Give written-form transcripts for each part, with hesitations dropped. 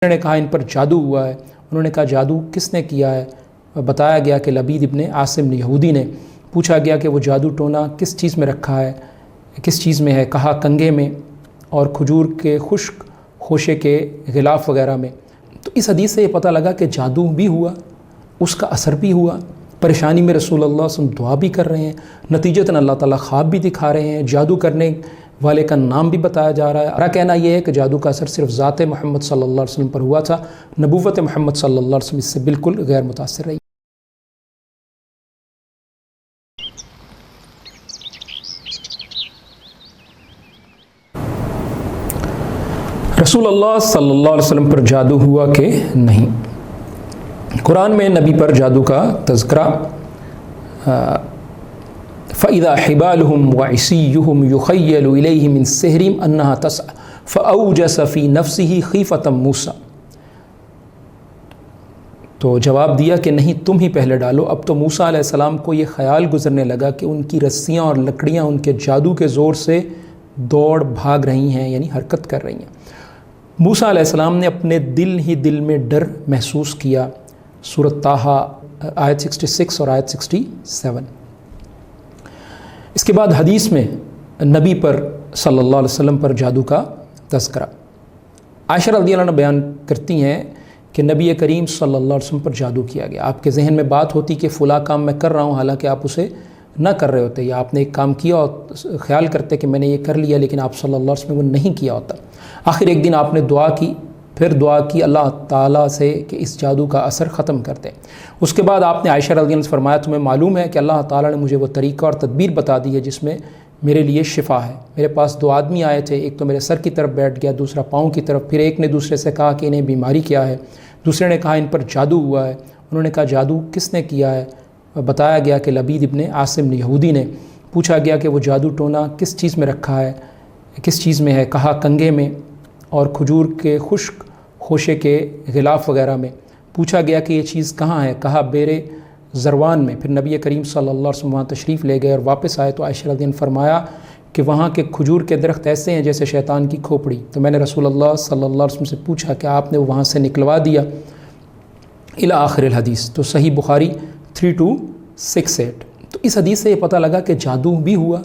نے کہا ان پر جادو ہوا ہے۔ انہوں نے کہا جادو کس نے کیا ہے؟ بتایا گیا کہ لبید ابن عاصم یہودی نے۔ پوچھا گیا کہ وہ جادو ٹونا کس چیز میں رکھا ہے، کس چیز میں ہے؟ کہا کنگھے میں اور کھجور کے خشک خوشے کے غلاف وغیرہ میں۔ تو اس حدیث سے یہ پتہ لگا کہ جادو بھی ہوا، اس کا اثر بھی ہوا، پریشانی میں رسول اللہ صلی اللہ علیہ وسلم دعا بھی کر رہے ہیں، نتیجتاً اللہ تعالیٰ خواب بھی دکھا رہے ہیں، جادو کرنے والے کا نام بھی بتایا جا رہا ہے۔ ہمارا کہنا یہ ہے کہ جادو کا اثر صرف ذات محمد صلی اللہ علیہ وسلم پر ہوا تھا، نبوت محمد صلی اللہ علیہ وسلم اس سے بالکل غیر متاثر رہی۔ رسول اللہ صلی اللہ علیہ وسلم پر جادو ہوا کہ نہیں؟ قرآن میں نبی پر جادو کا تذکرہ فَإِذَا حِبَالُهُمْ وَعِصِيُّهُمْ يُخَيَّلُ إِلَيْهِ مِنْ سِحْرِهِمْ أَنَّهَا تَسْعَىٰ فَأَوْجَسَ فِي نَفْسِهِ خِيفَةً مُوسَىٰ۔ تو جواب دیا کہ نہیں، تم ہی پہلے ڈالو۔ اب تو موسیٰ علیہ السلام کو یہ خیال گزرنے لگا کہ ان کی رسیاں اور لکڑیاں ان کے جادو کے زور سے دوڑ بھاگ رہی ہیں، یعنی حرکت کر رہی ہیں۔ موسیٰ علیہ السلام نے اپنے دل ہی دل میں ڈر محسوس کیا۔ سورۃ طٰہٰ آیت 66 اور آیت 67۔ اس کے بعد حدیث میں نبی پر صلی اللہ علیہ وسلم پر جادو کا تذکرہ۔ عائشہ رضی اللہ عنہ بیان کرتی ہیں کہ نبی کریم صلی اللہ علیہ وسلم پر جادو کیا گیا۔ آپ کے ذہن میں بات ہوتی کہ فلاں کام میں کر رہا ہوں، حالانکہ آپ اسے نہ کر رہے ہوتے، یا آپ نے ایک کام کیا اور خیال کرتے کہ میں نے یہ کر لیا، لیکن آپ صلی اللہ علیہ وسلم وہ نہیں کیا ہوتا۔ آخر ایک دن آپ نے دعا کی، پھر دعا کی اللہ تعالیٰ سے کہ اس جادو کا اثر ختم کر دے۔ اس کے بعد آپ نے عائشہ رضی اللہ عنہ سے فرمایا تمہیں معلوم ہے کہ اللہ تعالیٰ نے مجھے وہ طریقہ اور تدبیر بتا دی ہے جس میں میرے لیے شفا ہے۔ میرے پاس دو آدمی آئے تھے، ایک تو میرے سر کی طرف بیٹھ گیا، دوسرا پاؤں کی طرف۔ پھر ایک نے دوسرے سے کہا کہ انہیں بیماری کیا ہے، دوسرے نے کہا ان پر جادو ہوا ہے۔ انہوں نے کہا جادو کس نے کیا ہے؟ بتایا گیا کہ لبید ابن عاصم یہودی نے۔ پوچھا گیا کہ وہ جادو ٹونا کس چیز میں رکھا ہے، کس چیز میں ہے؟ کہا کنگھے میں اور کھجور کے خشک خوشے کے غلاف وغیرہ میں۔ پوچھا گیا کہ یہ چیز کہاں ہے؟ کہا بیر زروان میں۔ پھر نبی کریم صلی اللہ علیہ وسلم وہاں تشریف لے گئے اور واپس آئے تو عائشہ رضی اللہ عنہا نے فرمایا کہ وہاں کے کھجور کے درخت ایسے ہیں جیسے شیطان کی کھوپڑی۔ تو میں نے رسول اللہ صلی اللہ علیہ وسلم سے پوچھا کہ آپ نے وہاں سے نکلوا دیا؟ الی آخر الحدیث۔ تو صحیح بخاری 3268۔ تو اس حدیث سے یہ پتہ لگا کہ جادو بھی ہوا،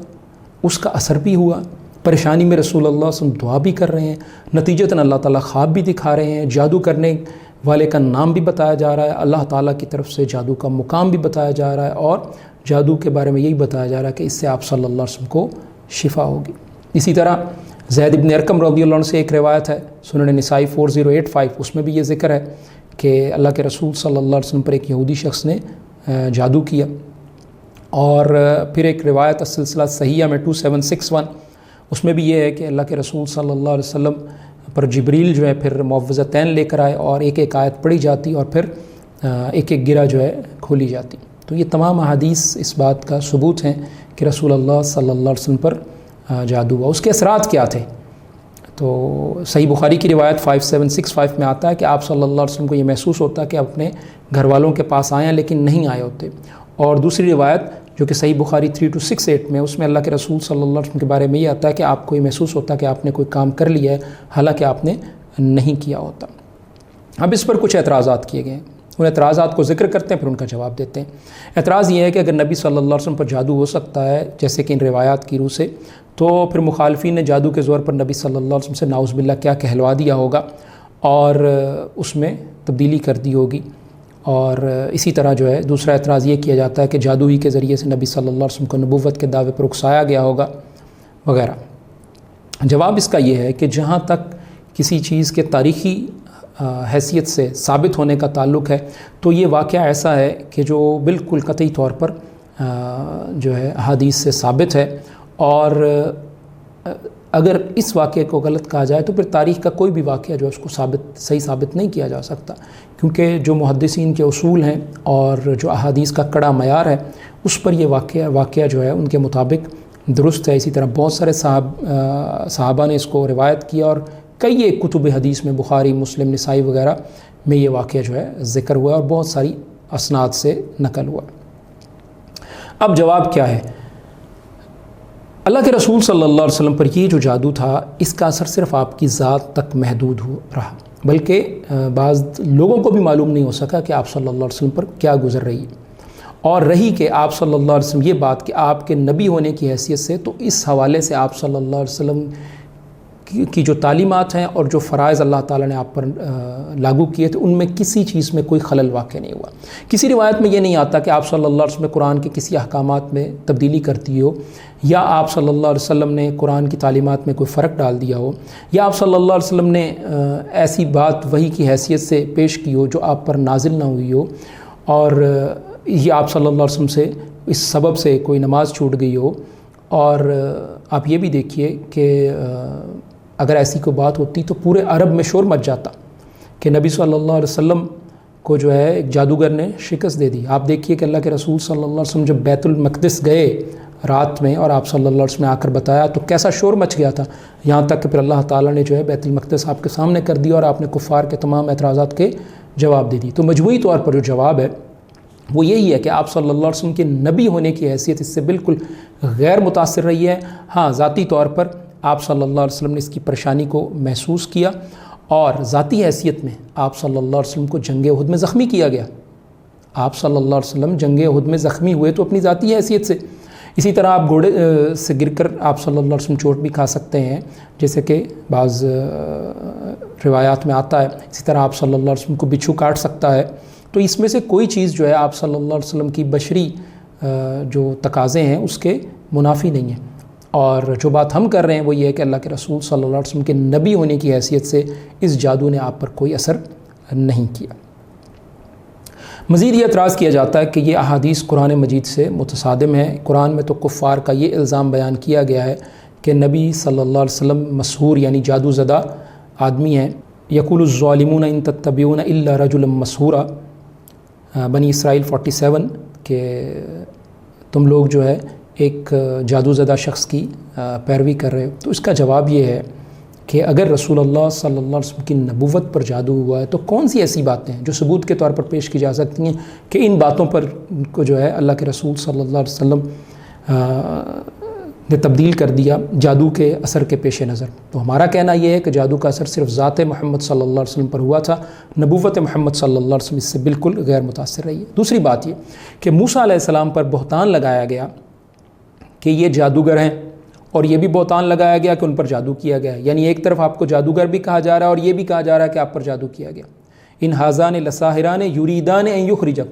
اس کا اثر بھی ہوا، پریشانی میں رسول اللہ صلی اللہ علیہ وسلم دعا بھی کر رہے ہیں، نتیجتاً اللہ تعالیٰ خواب بھی دکھا رہے ہیں، جادو کرنے والے کا نام بھی بتایا جا رہا ہے، اللہ تعالیٰ کی طرف سے جادو کا مقام بھی بتایا جا رہا ہے، اور جادو کے بارے میں یہی بتایا جا رہا ہے کہ اس سے آپ صلی اللہ علیہ وسلم کو شفا ہوگی۔ اسی طرح زید بن ارقم رضی اللہ عنہ سے ایک روایت ہے سنن نسائی 4085، اس میں بھی یہ ذکر ہے کہ اللہ کے رسول صلی اللہ علیہ وسلم پر ایک یہودی شخص نے جادو کیا۔ اور پھر ایک روایت السلسلہ صحیحہ میں 2761، اس میں بھی یہ ہے کہ اللہ کے رسول صلی اللہ علیہ وسلم پر جبریل جو ہے پھر معوذتین لے کر آئے اور ایک ایک آیت پڑھی جاتی اور پھر ایک ایک گرہ جو ہے کھولی جاتی۔ تو یہ تمام احادیث اس بات کا ثبوت ہیں کہ رسول اللہ صلی اللہ علیہ وسلم پر جادو ہوا۔ اس کے اثرات کیا تھے؟ تو صحیح بخاری کی روایت 5765 میں آتا ہے کہ آپ صلی اللہ علیہ وسلم کو یہ محسوس ہوتا کہ اپنے گھر والوں کے پاس آئے ہیں لیکن نہیں آئے ہوتے۔ اور دوسری روایت جو کہ صحیح بخاری 3268 میں، اس میں اللہ کے رسول صلی اللہ علیہ وسلم کے بارے میں یہ آتا ہے کہ آپ کو یہ محسوس ہوتا کہ آپ نے کوئی کام کر لیا ہے حالانکہ آپ نے نہیں کیا ہوتا۔ اب اس پر کچھ اعتراضات کیے گئے ہیں، ان اعتراضات کو ذکر کرتے ہیں پھر ان کا جواب دیتے ہیں۔ اعتراض یہ ہے کہ اگر نبی صلی اللہ علیہ وسلم پر جادو ہو سکتا ہے جیسے کہ ان روایات کی روح سے، تو پھر مخالفین نے جادو کے زور پر نبی صلی اللہ علیہ وسلم سے نعوذ باللہ کیا کہلوا دیا ہوگا اور اس میں تبدیلی کر دی ہوگی۔ اور اسی طرح جو ہے دوسرا اعتراض یہ کیا جاتا ہے کہ جادو ہی کے ذریعے سے نبی صلی اللہ علیہ وسلم کو نبوت کے دعوے پر اکسایا گیا ہوگا وغیرہ۔ جواب اس کا یہ ہے کہ جہاں تک کسی چیز کے تاریخی حیثیت سے ثابت ہونے کا تعلق ہے تو یہ واقعہ ایسا ہے کہ جو بالکل قطعی طور پر جو ہے احادیث سے ثابت ہے، اور اگر اس واقعے کو غلط کہا جائے تو پھر تاریخ کا کوئی بھی واقعہ جو ہے اس کو صحیح ثابت نہیں کیا جا سکتا، کیونکہ جو محدثین کے اصول ہیں اور جو احادیث کا کڑا معیار ہے اس پر یہ واقعہ جو ہے ان کے مطابق درست ہے۔ اسی طرح بہت سارے صحابہ نے اس کو روایت کیا اور کئی ایک کتب حدیث میں بخاری، مسلم، نسائی وغیرہ میں یہ واقعہ جو ہے ذکر ہوا اور بہت ساری اسناد سے نقل ہوا۔ اب جواب کیا ہے؟ اللہ کے رسول صلی اللہ علیہ وسلم پر یہ جو جادو تھا اس کا اثر صرف آپ کی ذات تک محدود رہا، بلکہ بعض لوگوں کو بھی معلوم نہیں ہو سکا کہ آپ صلی اللہ علیہ وسلم پر کیا گزر رہی ہے۔ اور رہی کہ آپ صلی اللہ علیہ وسلم، یہ بات کہ آپ کے نبی ہونے کی حیثیت سے، تو اس حوالے سے آپ صلی اللہ علیہ وسلم کی جو تعلیمات ہیں اور جو فرائض اللہ تعالیٰ نے آپ پر لاگو کیے تھے، ان میں کسی چیز میں کوئی خلل واقع نہیں ہوا۔ کسی روایت میں یہ نہیں آتا کہ آپ صلی اللہ علیہ وسلم نے قرآن کے کسی احکامات میں تبدیلی کر دی ہو، یا آپ صلی اللہ علیہ وسلم نے قرآن کی تعلیمات میں کوئی فرق ڈال دیا ہو، یا آپ صلی اللہ علیہ وسلم نے ایسی بات وحی کی حیثیت سے پیش کی ہو جو آپ پر نازل نہ ہوئی ہو، اور یہ آپ صلی اللہ علیہ وسلم سے اس سبب سے کوئی نماز چھوٹ گئی ہو۔ اور آپ یہ بھی دیکھیے کہ اگر ایسی کوئی بات ہوتی تو پورے عرب میں شور مچ جاتا کہ نبی صلی اللہ علیہ وسلم کو جو ہے ایک جادوگر نے شکست دے دی۔ آپ دیکھیے کہ اللہ کے رسول صلی اللہ علیہ وسلم جب بیت المقدس گئے رات میں، اور آپ صلی اللہ علیہ وسلم نے آ کر بتایا تو کیسا شور مچ گیا تھا، یہاں تک کہ پھر اللہ تعالیٰ نے جو ہے بیت المقدس آپ کے سامنے کر دیا، اور آپ نے کفار کے تمام اعتراضات کے جواب دے دی۔ تو مجموعی طور پر جو جواب ہے وہ یہی ہے کہ آپ صلی اللہ علیہ وسلم کے نبی ہونے کی حیثیت اس سے بالکل غیر متاثر رہی ہے۔ ہاں، ذاتی طور پر آپ صلی اللہ علیہ وسلم نے اس کی پریشانی کو محسوس کیا، اور ذاتی حیثیت میں آپ صلی اللہ علیہ وسلم کو جنگ احد میں زخمی کیا گیا۔ آپ صلی اللہ علیہ وسلم جنگ احد میں زخمی ہوئے تو اپنی ذاتی حیثیت سے۔ اسی طرح آپ گھوڑے سے گر کر آپ صلی اللہ علیہ وسلم چوٹ بھی کھا سکتے ہیں، جیسے کہ بعض روایات میں آتا ہے۔ اسی طرح آپ صلی اللہ علیہ وسلم کو بچھو کاٹ سکتا ہے۔ تو اس میں سے کوئی چیز جو ہے آپ صلی اللہ علیہ وسلم کی بشری جو تقاضے ہیں اس کے منافی نہیں ہے۔ اور جو بات ہم کر رہے ہیں وہ یہ ہے کہ اللہ کے رسول صلی اللہ علیہ وسلم کے نبی ہونے کی حیثیت سے اس جادو نے آپ پر کوئی اثر نہیں کیا۔ مزید یہ اعتراض کیا جاتا ہے کہ یہ احادیث قرآن مجید سے متصادم ہے۔ قرآن میں تو کفار کا یہ الزام بیان کیا گیا ہے کہ نبی صلی اللہ علیہ وسلم مسحور یعنی جادو زدہ آدمی ہیں۔ یقول الظالمون ان تتبعون الا رجلا مسحورا، بنی اسرائیل 47، کہ تم لوگ جو ہے ایک جادو زدہ شخص کی پیروی کر رہے ہو۔ تو اس کا جواب یہ ہے کہ اگر رسول اللہ صلی اللہ علیہ وسلم کی نبوت پر جادو ہوا ہے تو کون سی ایسی باتیں ہیں جو ثبوت کے طور پر پیش کی جا سکتی ہیں کہ ان باتوں پر کو جو ہے اللہ کے رسول صلی اللہ علیہ وسلم نے تبدیل کر دیا جادو کے اثر کے پیش نظر۔ تو ہمارا کہنا یہ ہے کہ جادو کا اثر صرف ذات محمد صلی اللہ علیہ وسلم پر ہوا تھا، نبوت محمد صلی اللہ علیہ وسلم اس سے بالکل غیر متاثر رہی ہے۔ دوسری بات یہ کہ موسیٰ علیہ السلام پر بہتان لگایا گیا کہ یہ جادوگر ہیں، اور یہ بھی بہتان لگایا گیا کہ ان پر جادو کیا گیا ہے۔ یعنی ایک طرف آپ کو جادوگر بھی کہا جا رہا ہے اور یہ بھی کہا جا رہا ہے کہ آپ پر جادو کیا گیا۔ ان ھذان لساحران یریدان ان یخرجک،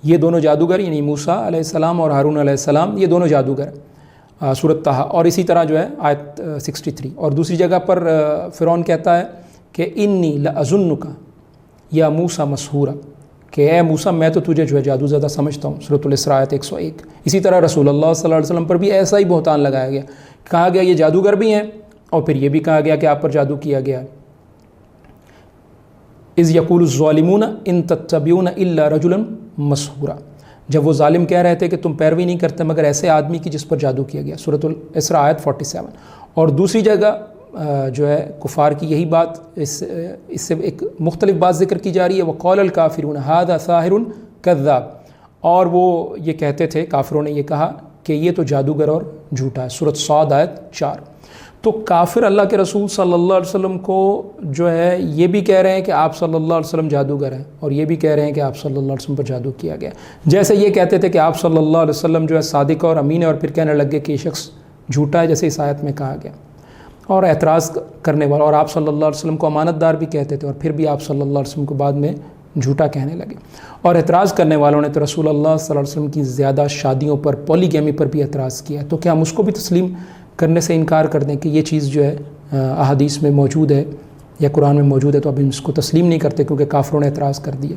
یہ دونوں جادوگر یعنی موسیٰ علیہ السلام اور ہارون علیہ السلام، یہ دونوں جادوگر ہیں، سورۃ طٰہٰ۔ اور اسی طرح جو ہے آیت 63۔ اور دوسری جگہ پر فرعون کہتا ہے کہ انی لاظنک یا موسیٰ مسحورا، کہ اے موسیٰ میں تو تجھے جو ہے جادو زدہ سمجھتا ہوں، سورۃ الاسراء آیت 101۔ اسی طرح رسول اللہ صلی اللہ علیہ وسلم پر بھی ایسا ہی بہتان لگایا گیا، کہا گیا یہ جادوگر بھی ہیں، اور پھر یہ بھی کہا گیا کہ آپ پر جادو کیا گیا۔ اذ یقول الظالمون ان تتبعون الا رجلا مسحورا، جب وہ ظالم کہہ رہے تھے کہ تم پیروی نہیں کرتے مگر ایسے آدمی کی جس پر جادو کیا گیا، سورۃ الاسراء آیت 47۔ اور دوسری جگہ جو ہے کفار کی یہی بات، اس سے ایک مختلف بات ذکر کی جا رہی ہے، وقال الکافرون ھذا ساحر کذاب، اور وہ یہ کہتے تھے، کافروں نے یہ کہا کہ یہ تو جادوگر اور جھوٹا ہے، سورۃ صاد آیت 4۔ تو کافر اللہ کے رسول صلی اللہ علیہ وسلم کو جو ہے یہ بھی کہہ رہے ہیں کہ آپ صلی اللہ علیہ وسلم جادوگر ہیں، اور یہ بھی کہہ رہے ہیں کہ آپ صلی اللہ علیہ وسلم پر جادو کیا گیا، جیسے یہ کہتے تھے کہ آپ صلی اللہ علیہ وسلم جو ہے صادق اور امین ہے، اور پھر کہنے لگے کہ یہ شخص جھوٹا ہے جیسے اس آیت میں کہا گیا۔ اور اعتراض کرنے والا، اور آپ صلی اللہ علیہ وسلم کو امانت دار بھی کہتے تھے، اور پھر بھی آپ صلی اللہ علیہ وسلم کو بعد میں جھوٹا کہنے لگے۔ اور اعتراض کرنے والوں نے تو رسول اللہ صلی اللہ علیہ وسلم کی زیادہ شادیوں پر، پولی گیمی پر بھی اعتراض کیا، تو کیا ہم اس کو بھی تسلیم کرنے سے انکار کر دیں کہ یہ چیز جو ہے احادیث میں موجود ہے یا قرآن میں موجود ہے، تو اب ہم اس کو تسلیم نہیں کرتے کیونکہ کافروں نے اعتراض کر دیا۔